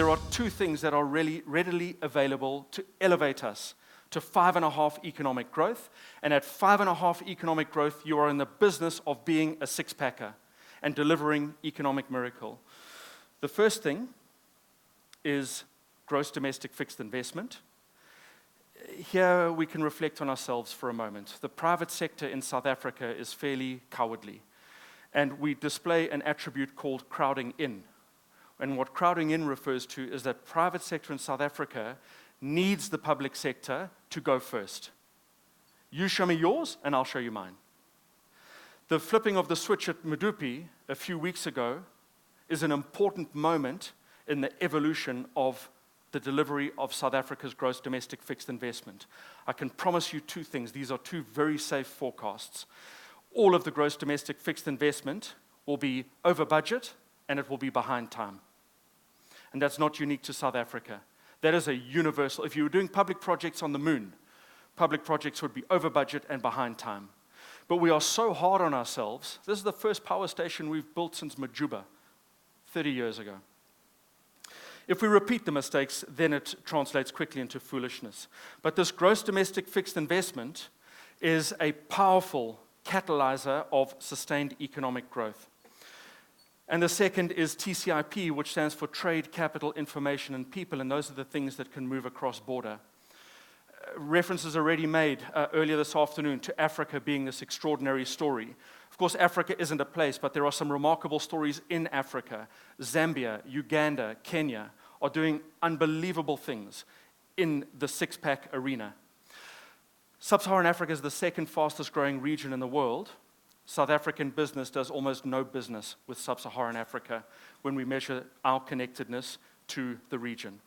there are two things that are really readily available to elevate us to 5.5 economic growth. And at 5.5 economic growth, you are in the business of being a six-packer and delivering economic miracle. The first thing is gross domestic fixed investment. Here we can reflect on ourselves for a moment. The private sector in South Africa is fairly cowardly, and we display an attribute called crowding in. And what crowding in refers to is that private sector in South Africa needs the public sector to go first. You show me yours, and I'll show you mine. The flipping of the switch at Medupi a few weeks ago is an important moment in the evolution of the delivery of South Africa's gross domestic fixed investment. I can promise you two things. These are two very safe forecasts. All of the gross domestic fixed investment will be over budget, and it will be behind time. And that's not unique to South Africa. That is a universal. If you were doing public projects on the moon, public projects would be over budget and behind time. But we are so hard on ourselves. This is the first power station we've built since Majuba, 30 years ago. If we repeat the mistakes, then it translates quickly into foolishness. But this gross domestic fixed investment is a powerful catalyzer of sustained economic growth. And the second is TCIP, which stands for Trade, Capital, Information, and People, and those are the things that can move across border. References already made earlier this afternoon to Africa being this extraordinary story. Of course, Africa isn't a place, but there are some remarkable stories in Africa. Zambia, Uganda, Kenya are doing unbelievable things in the six-pack arena. Sub-Saharan Africa is the second fastest growing region in the world. South African business does almost no business with Sub-Saharan Africa when we measure our connectedness to the region.